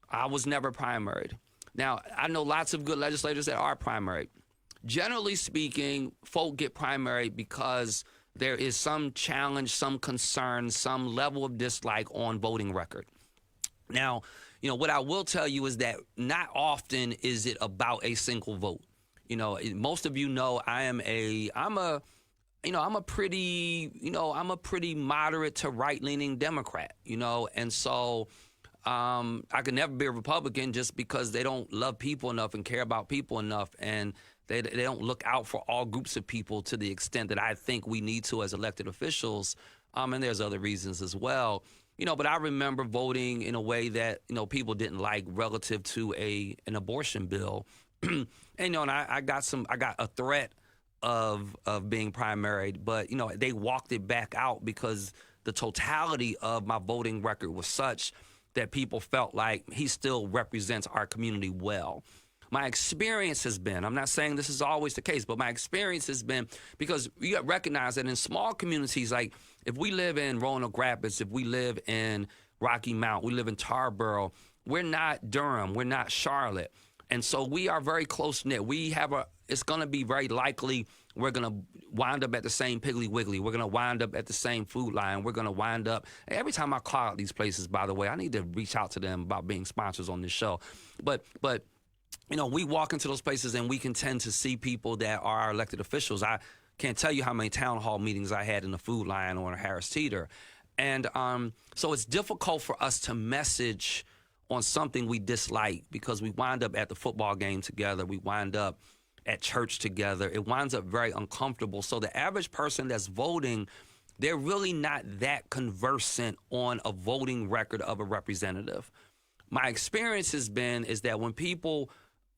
I was never primaried. Now, I know lots of good legislators that are primaried. Generally speaking, folk get primaried because there is some challenge, some concern, some level of dislike on voting record. Now, what I will tell you is that not often is it about a single vote. Most of I'm a pretty moderate to right-leaning Democrat, and so I could never be a Republican just because they don't love people enough and care about people enough, and they don't look out for all groups of people to the extent that I think we need to as elected officials, and there's other reasons as well. But I remember voting in a way that, people didn't like relative to an abortion bill. And, I got a threat of being primaried, but, they walked it back out because the totality of my voting record was such that people felt like he still represents our community well. My experience has been, I'm not saying this is always the case, but my experience has been, because you got to recognize that in small communities, like if we live in Roanoke Rapids, if we live in Rocky Mount, we live in Tarboro, we're not Durham, we're not Charlotte. And so we are very close-knit. It's going to be very likely we're going to wind up at the same Piggly Wiggly. We're going to wind up at the same Food Line. We're going to wind up, every time I call out these places, by the way, I need to reach out to them about being sponsors on this show. But we walk into those places and we can tend to see people that are our elected officials. I can't tell you how many town hall meetings I had in the Food Line or in Harris Teeter. And so it's difficult for us to message on something we dislike because we wind up at the football game together. We wind up at church together. It winds up very uncomfortable. So the average person that's voting, they're really not that conversant on a voting record of a representative. My experience has been is that when people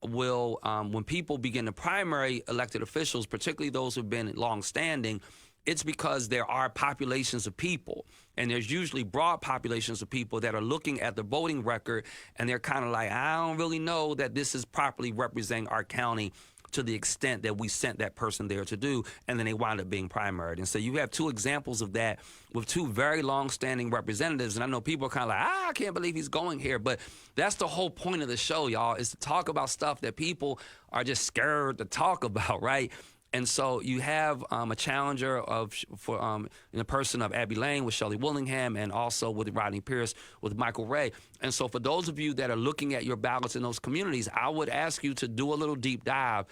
begin to primary elected officials, particularly those who've been long-standing, it's because there are populations of people, and there's usually broad populations of people that are looking at the voting record, and they're kind of like, I don't really know that this is properly representing our county to the extent that we sent that person there to do, and then they wind up being primaried. And so you have two examples of that with two very long-standing representatives, and I know people are kind of like, I can't believe he's going here, but that's the whole point of the show, y'all, is to talk about stuff that people are just scared to talk about, right? And so you have a challenger in the person of Abby Lane with Shelley Willingham, and also with Rodney Pierce with Michael Ray. And so for those of you that are looking at your ballots in those communities, I would ask you to do a little deep dive,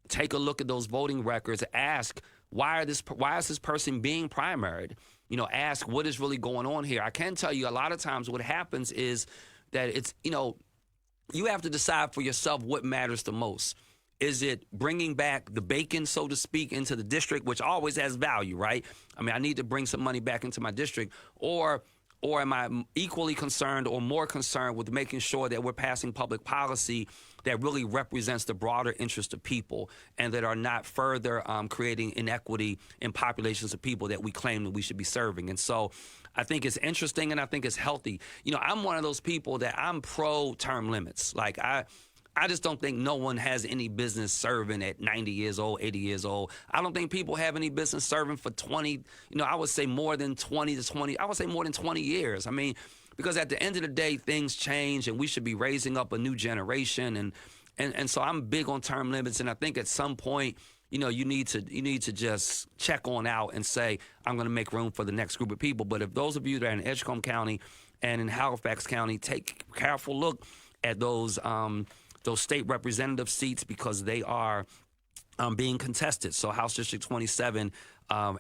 take a look at those voting records, ask why is this person being primaried? Ask what is really going on here. I can tell you a lot of times what happens is that it's, you have to decide for yourself what matters the most. Is it bringing back the bacon, so to speak, into the district, which always has value, right? I mean, I need to bring some money back into my district. Or am I equally concerned or more concerned with making sure that we're passing public policy that really represents the broader interest of people and that are not further creating inequity in populations of people that we claim that we should be serving? And so I think it's interesting and I think it's healthy. I'm one of those people that I'm pro-term limits. Like, I just don't think no one has any business serving at 90 years old, 80 years old. I don't think people have any business serving for 20, I would say more than 20 to 20. I would say more than 20 years. I mean, because at the end of the day, things change and we should be raising up a new generation. And so I'm big on term limits. And I think at some point, you need to just check on out and say, I'm going to make room for the next group of people. But if those of you that are in Edgecombe County and in Halifax County, take a careful look at those state representative seats because they are being contested. So House District 27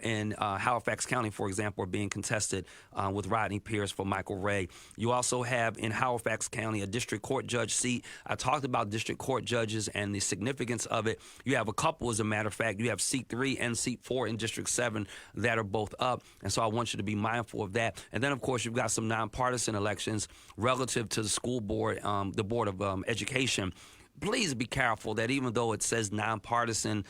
in Halifax County, for example, are being contested with Rodney Pierce for Michael Ray. You also have in Halifax County a district court judge seat. I talked about district court judges and the significance of it. You have a couple, as a matter of fact. You have seat 3 and seat 4 in District 7 that are both up. And so I want you to be mindful of that. And then, of course, you've got some nonpartisan elections relative to the school board, the Board of Education. Please be careful that even though it says nonpartisan,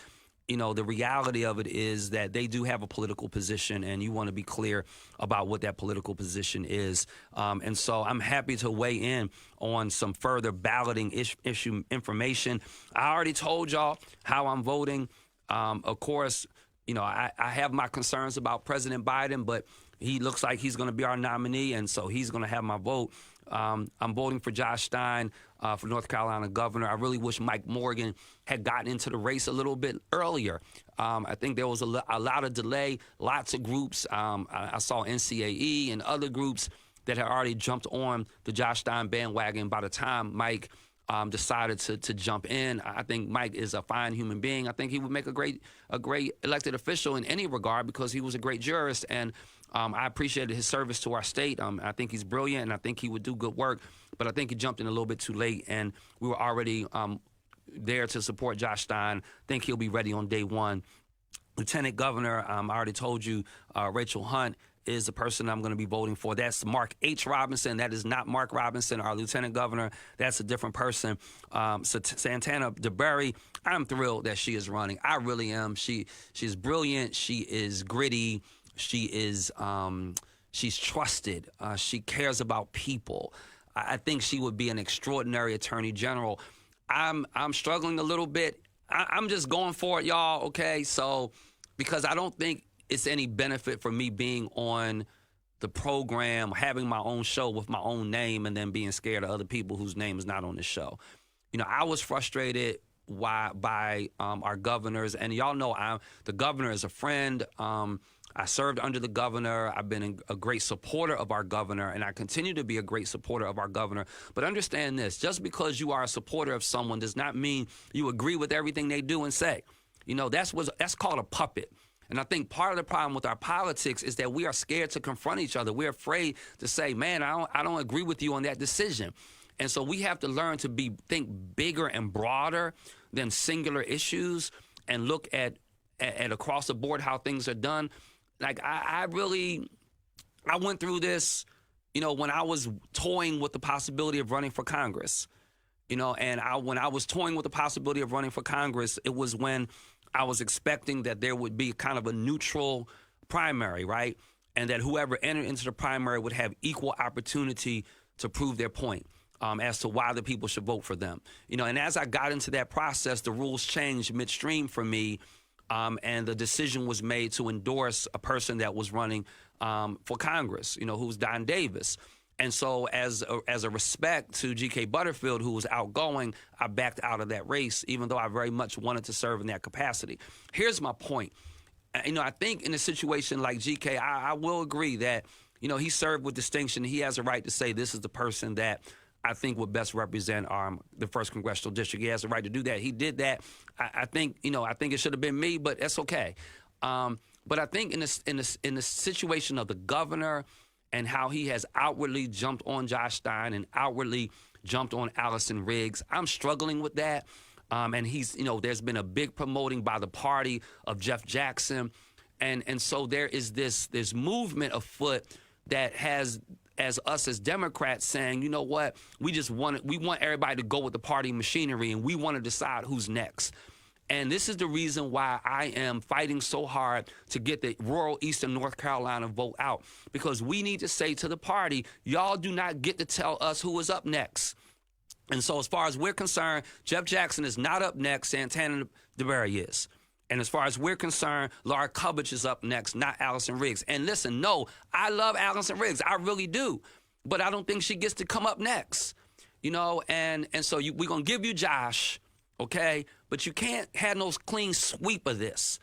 the reality of it is that they do have a political position, and you want to be clear about what that political position is. And so I'm happy to weigh in on some further balloting issue information. I already told y'all how I'm voting. Of course, I have my concerns about President Biden, but he looks like he's going to be our nominee, and so he's going to have my vote. I'm voting for Josh Stein for North Carolina governor. I really wish Mike Morgan had gotten into the race a little bit earlier. I think there was a lot of delay, lots of groups. I saw NCAE and other groups that had already jumped on the Josh Stein bandwagon by the time Mike decided to jump in. I think Mike is a fine human being. I think he would make a great elected official in any regard because he was a great jurist, and I appreciated his service to our state. I think he's brilliant, and I think he would do good work, but I think he jumped in a little bit too late, and we were already there to support Josh Stein. I think he'll be ready on day one. Lieutenant Governor, I already told you, Rachel Hunt is the person I'm going to be voting for. That's Mark H. Robinson. That is not Mark Robinson, our Lieutenant Governor. That's a different person. Santana DeBerry, I'm thrilled that she is running. I really am. She's brilliant. She is gritty. She is she's trusted. She cares about people. I think she would be an extraordinary attorney general. I'm struggling a little bit. I'm just going for it, y'all, okay? So, because I don't think it's any benefit for me being on the program, having my own show with my own name, and then being scared of other people whose name is not on the show. You know, I was frustrated by our governors, and y'all know the governor is a friend. I served under the governor. I've been a great supporter of our governor, and I continue to be a great supporter of our governor. But understand this, just because you are a supporter of someone does not mean you agree with everything they do and say. You know, that's called a puppet. And I think part of the problem with our politics is that we are scared to confront each other. We're afraid to say, man, I don't agree with you on that decision. And so we have to learn to think bigger and broader than singular issues and look at across the board how things are done. Like, I went through this, you know, when I was toying with the possibility of running for Congress. You know, and when I was toying with the possibility of running for Congress, it was when I was expecting that there would be kind of a neutral primary, right? And that whoever entered into the primary would have equal opportunity to prove their point as to why the people should vote for them. You know, and as I got into that process, the rules changed midstream for me, and the decision was made to endorse a person that was running for Congress, you know, who's Don Davis. And so as a respect to G.K. Butterfield, who was outgoing, I backed out of that race, even though I very much wanted to serve in that capacity. Here's my point. You know, I think in a situation like G.K., I will agree that, you know, he served with distinction. He has a right to say this is the person that I think would best represent the 1st Congressional District. He has the right to do that. He did that. I think it should have been me, but that's okay. But I think in the situation of the governor and how he has outwardly jumped on Josh Stein and outwardly jumped on Allison Riggs, I'm struggling with that. And there's been a big promoting by the party of Jeff Jackson. And so there is this movement afoot that has us as Democrats saying, you know what, we want everybody to go with the party machinery and we want to decide who's next. And this is the reason why I am fighting so hard to get the rural Eastern North Carolina vote out, because we need to say to the party, y'all do not get to tell us who is up next. And so as far as we're concerned, Jeff Jackson is not up next, Santana DeBerry is. And as far as we're concerned, Laura Cubbage is up next, not Allison Riggs. And listen, no, I love Allison Riggs. I really do. But I don't think she gets to come up next. You know, and so we're going to give you Josh, okay? But you can't have no clean sweep of this.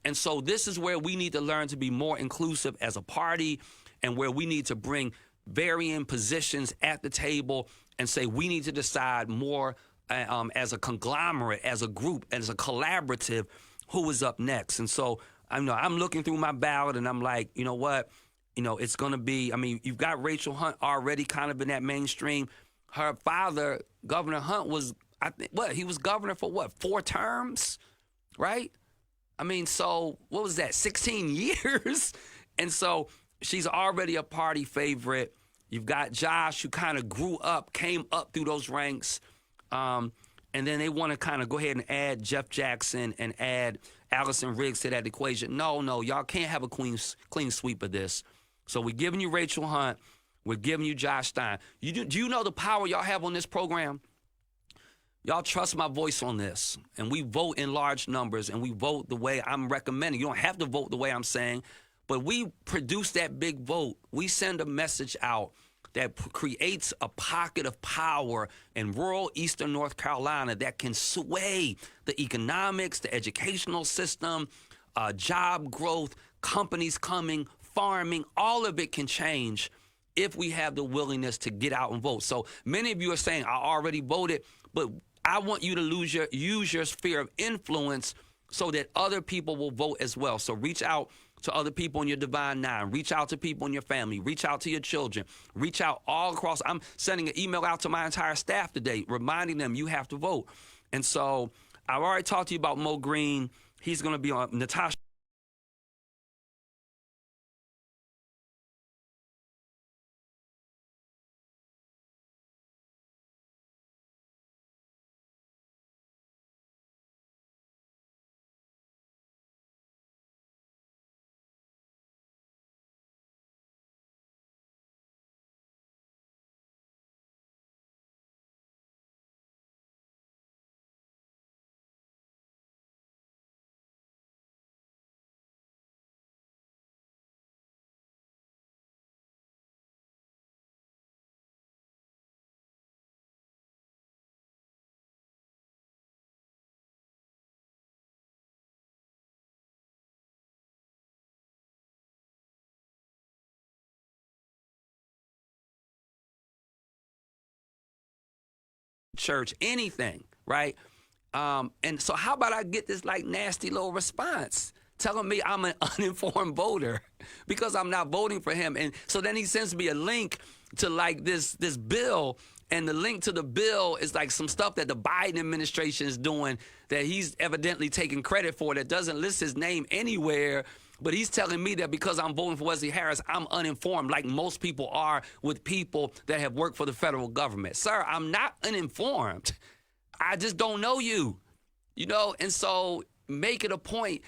And so this is where we need to learn to be more inclusive as a party, and where we need to bring varying positions at the table and say we need to decide more as a conglomerate, as a group, as a collaborative, who is up next. And so I'm looking through my ballot and I'm like, you know what? You know, it's going to be, I mean, you've got Rachel Hunt already kind of in that mainstream. Her father, Governor Hunt, was, he was governor for 4 terms, right? I mean, so what was that, 16 years? And so she's already a party favorite. You've got Josh, who kind of grew up, came up through those ranks. And then they want to kind of go ahead and add Jeff Jackson and add Allison Riggs to that equation. No, y'all can't have a clean sweep of this. So we're giving you Rachel Hunt. We're giving you Josh Stein. Do you know the power y'all have on this program? Y'all trust my voice on this. And we vote in large numbers, and we vote the way I'm recommending. You don't have to vote the way I'm saying, but we produce that big vote. We send a message out that creates a pocket of power in rural eastern North Carolina that can sway the economics, the educational system, job growth, companies coming, farming, all of it can change if we have the willingness to get out and vote. So many of you are saying, I already voted, but I want you to use your sphere of influence so that other people will vote as well. So reach out to other people in your Divine Nine. Reach out to people in your family. Reach out to your children. Reach out all across. I'm sending an email out to my entire staff today, reminding them you have to vote. And so I've already talked to you about Mo Green. He's going to be on Natasha. Church, anything, right? And so how about I get this like nasty little response telling me I'm an uninformed voter because I'm not voting for him. And so then he sends me a link to like this bill, and the link to the bill is like some stuff that the Biden administration is doing that he's evidently taking credit for that doesn't list his name anywhere. But he's telling me that because I'm voting for Wesley Harris, I'm uninformed, like most people are with people that have worked for the federal government. Sir, I'm not uninformed. I just don't know you, you know? And so make it a point.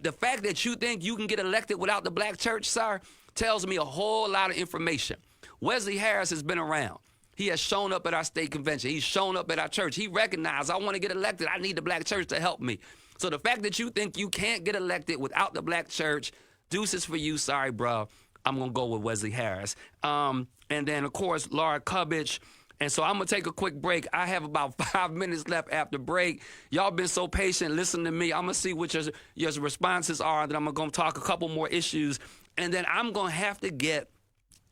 The fact that you think you can get elected without the black church, sir, tells me a whole lot of information. Wesley Harris has been around. He has shown up at our state convention. He's shown up at our church. He recognized I want to get elected. I need the black church to help me. So the fact that you think you can't get elected without the black church, deuces for you. Sorry, bro. I'm going to go with Wesley Harris. And then, of course, Laura Cubbage. And so I'm going to take a quick break. I have about 5 minutes left after break. Y'all been so patient. Listen to me. I'm going to see what your responses are. Then I'm going to talk a couple more issues. And then I'm going to have to get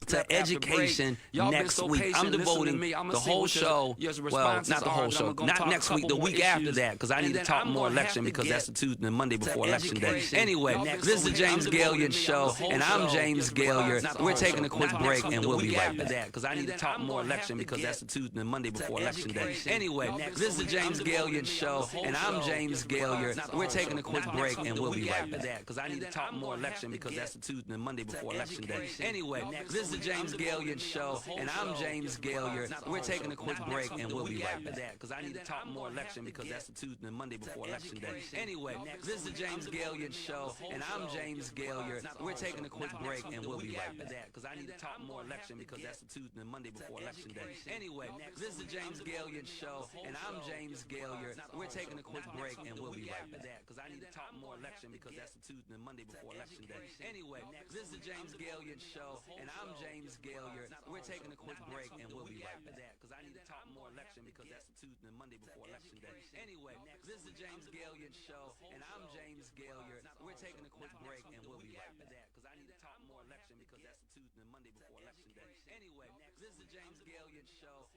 to education next week. I'm devoting the whole show. Well, not the whole show. Not next week, the week after that, because I need to talk more election because that's the Tuesday and Monday before election day. Anyway, this is the James Gailliard Show, and I'm James Gailliard. We're taking a quick break, and we'll be right back because I need to talk more election because that's the Tuesday and Monday before election day. Anyway, this is the James Gailliard Show, and I'm James Gailliard. We're taking a quick break, and we'll be right back because I need to talk more election because that's the Tuesday and Monday before election day. Anyway, this is the James Gailliard Show, and I'm James Gailliard. We're taking a quick break, and we'll be right back because I need to talk more election because that's the Tuesday and Monday before election day. Anyway, this is the James Gailliard Show, and I'm James Gailliard. We're taking a quick break, and we'll be right back because I need to talk more election because that's the Tuesday and Monday before election day. Anyway, this is the James Gailliard Show, and I'm James Gailliard. We're taking a quick break, and we'll be right back because I need to talk more election because that's the Tuesday and Monday before election day. Anyway, this is the James Gailliard Show, and I'm James Gailliard. We're taking a quick break, and we'll be right back because I need to talk more election because that's the Tuesday and Monday before election day. Anyway, this is the James Gailliard Show, and I'm James Gailliard. We're taking a quick break, and we'll be right back because I need to talk more election because that's the Tuesday and Monday before election day. Anyway, this is the James Gailliard Show, and I'm James Gailliard. We're taking a quick break, and we'll be right back because I need to talk more election because that's the Tuesday and Monday before election day. Anyway, this is the James Gailliard Show, and I'm James Gailliard. We're taking a quick break, and we'll be right back because I need to talk more election because that's the Tuesday and Monday before election day. Anyway, this is the James Gailliard Show,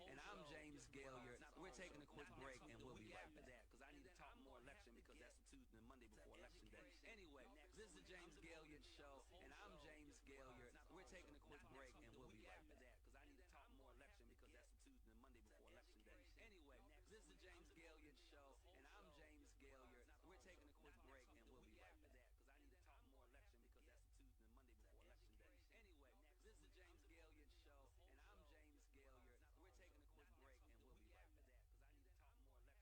and I'm James Gailliard. We're taking a quick break, and we'll be right back because I need to talk more election because that's the Tuesday and Monday before election day. Anyway, this is the James Gailliard Show, and I'm James Gailliard. We're taking a quick break, and we'll be right back because I need to talk more election because that's the Tuesday and Monday before election day. Anyway, this is the James Gailliard Show, and I'm James Gailliard. We're taking a quick break, and we'll be right back.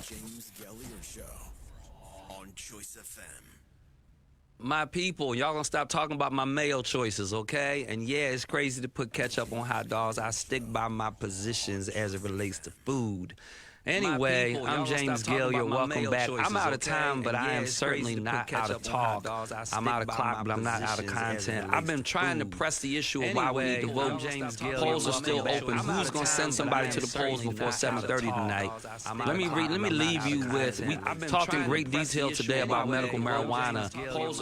James Gailliard Show on Choice FM. My people, y'all gonna stop talking about my mayo choices, okay? And yeah, it's crazy to put ketchup on hot dogs. I stick by my positions as it relates to food. Anyway, people, I'm James Gailliard. Welcome back. Choices, I'm out of time, but I am certainly not out of talk. I'm out of clock, but I'm not out of content. I've been trying to press the issue of why we need to vote. Polls are still open. Who's going to send somebody to the polls before 7:30 tonight? Let me leave you with, we talked in great detail today about medical marijuana,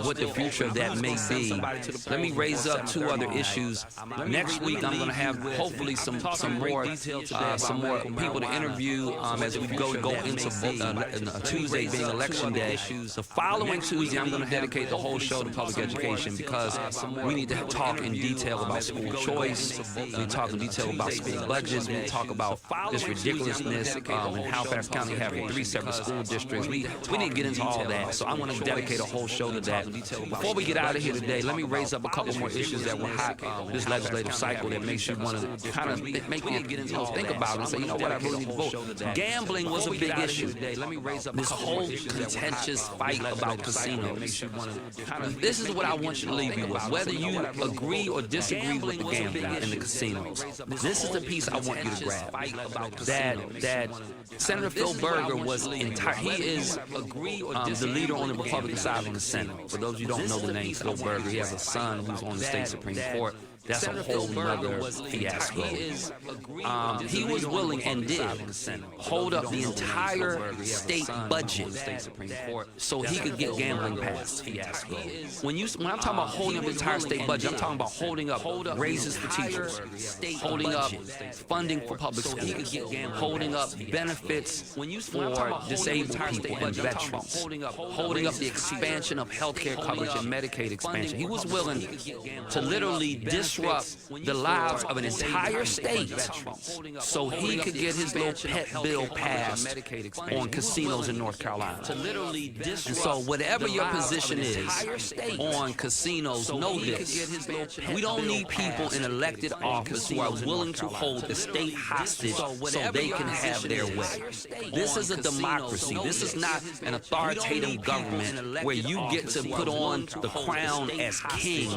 what the future of that may be. Let me raise up two other issues. Next week, I'm going to have hopefully some more people to interview as we go into Tuesday being election day. The following Tuesday, I'm going to dedicate the whole show to public education because we need to talk in detail about school choice. We need to talk in detail about school budgets. We need to talk about this ridiculousness in Halifax County having 3 separate school districts. We need to get into all that. So I want to dedicate a whole show to that. Before we get out of here today, let me raise up a couple more issues that were hot this legislative cycle that makes you want to kind of make you think about it and say, you know what, I really need to vote. Gambling was a big issue. This whole contentious fight about casinos. This is what I want you to leave me with. Whether you agree or disagree with the gambling in the casinos, this is the piece I want you to grab. That Senator Phil Berger was entire. He is the leader on the Republican side on the Senate. For those of you who don't know the name Phil Berger, he has a son who's on the state Supreme Court. That's a whole nother fiasco. He was willing and did hold up the entire state budget so he could get gambling passed. When I'm talking about holding up the entire state budget, I'm talking about holding up raises for teachers, holding up funding for public schools, holding up benefits for disabled people and veterans, holding up the expansion of health care coverage and Medicaid expansion. He was willing to literally disrupt the lives of an entire state so he could get his little pet bill passed on casinos in North Carolina. And so whatever your position is on casinos, know this. We don't need people in elected office who are willing to hold the state hostage so they can have their way. This is a democracy. This is not an authoritative government where you get to put on the crown as king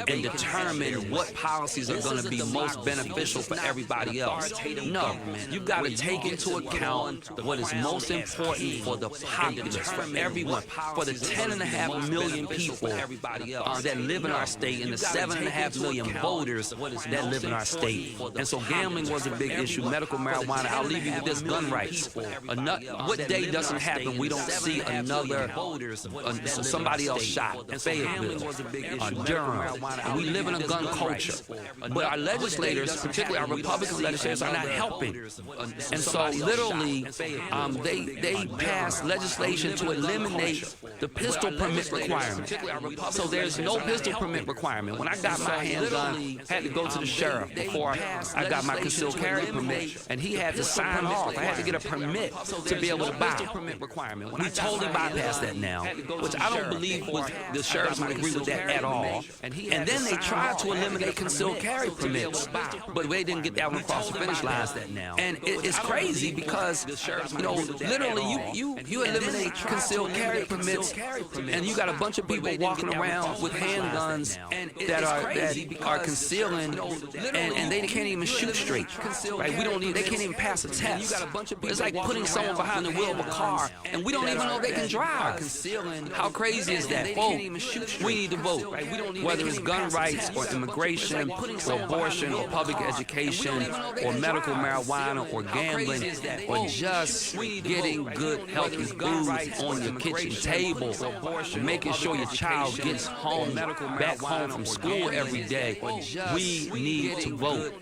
and determine what policies are going to be most beneficial for everybody else. No, you've got to take into account what is most important for the populace, for everyone, for the 10.5 million people that live in our state and the 7.5 million voters that live in our state. And so gambling was a big issue. Medical marijuana, I'll leave you with this, gun rights. What day doesn't happen we don't see another somebody else shot, Fayetteville, Durham. And we live in a gun culture. But our legislators, particularly our Republican legislators, are not helping. And so literally, they passed legislation to eliminate the pistol permit requirement. So there's no pistol permit requirement. When I got my handgun, I had to go to the sheriff before I got my concealed carry permit, and he had to sign off. I had to get a permit to be able to buy. We totally bypassed that now, which I don't believe the sheriffs would agree with that at all. And then they tried to eliminate concealed carry permits, but they didn't get that one across the finish line. And it's crazy because, literally you eliminate concealed carry permits, and you got a bunch of people walking around with handguns that are concealing, and they can't even shoot straight. Right? They can't even pass a test. It's like putting someone behind the wheel of a car, and we don't even know they can drive. How crazy is that? We need to vote, whether it's gun rights or immigration or abortion or public education or medical marijuana or gambling or just getting good healthy food on your kitchen table, making sure your child gets back home from school every day. We need to vote.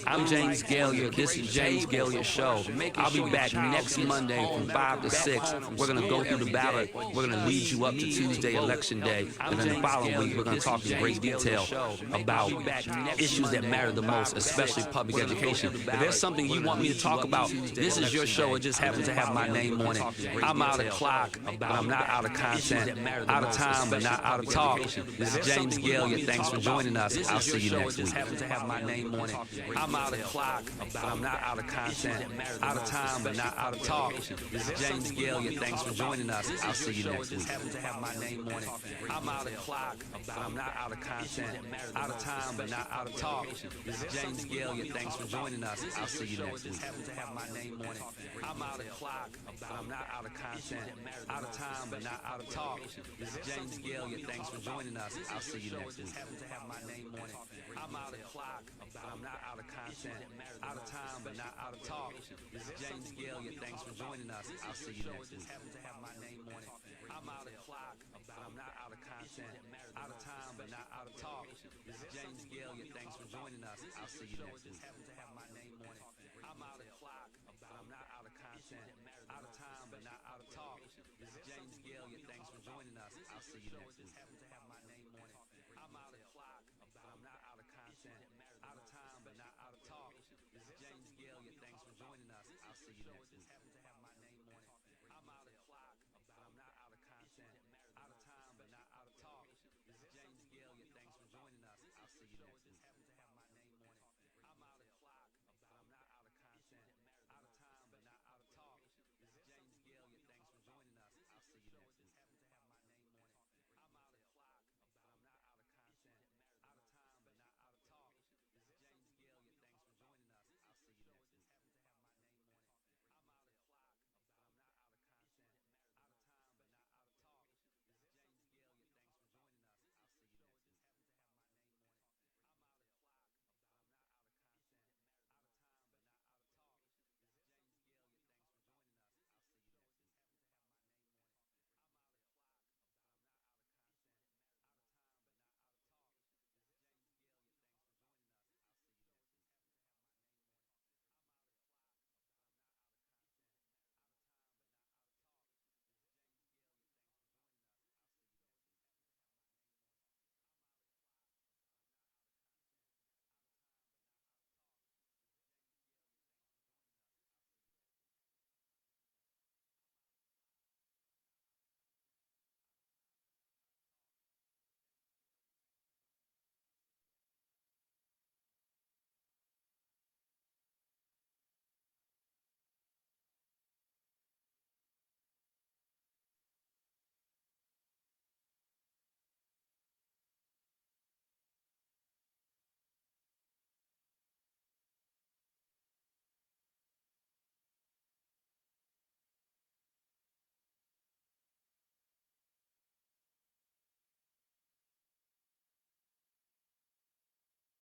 I'm James Gailliard. This is James Gailliard Show. I'll be back next Monday from 5 to 6. We're going to go through the ballot. We're going to lead you up to Tuesday, Election Day. And then the following week, we're going to talk in great detail about you back issues that matter the most, especially public education. If there's something you want me to talk about, this is your show. It just happens to have my name on it. I'm out of clock, but I'm not out of content. Out of time, but not out of talk. This is James Gailliard. Thanks for joining us. I'll see you next week. It just happens to have my name on it. I'm out of clock, but I'm not out of content. Out of time, but not out of talk. This is James Gailliard. Thanks for joining us. I'll see you next week. It just happens to have my name on it. I'm out of clock, but I'm not out of content. Out of time, but not out of talk. This is James Gailliard. Thanks for joining us. I'll see you next week. Happen to have my name on it. I'm out of clock, but I'm not out of content. Out of time, but not out of talk. This is James Gailliard. Thanks for joining us. I'll see you next week. Happen to have my name on it. I'm out of clock, but I'm not out of content. Out of time, but not out of talk. This is James Gailliard. Thanks for joining us. I'll see you next week. Happen to have my name on it. I'm out of clock, but I'm not out of content. Out of time, but not out of talk. This is James Gailliard. Thanks for joining us. I'll see you next week. Happen to have my name on it. I'm out of clock, but I'm not out of content. Out of time, but not out of talk. This is James Gailliard. Thanks for joining us. I'll see you next week. Happen to have my name on it. I'm out of clock, but I'm not out of content. Out of time, but not out of talk. This is James Gailliard. Thanks for joining us. I'll see you next week.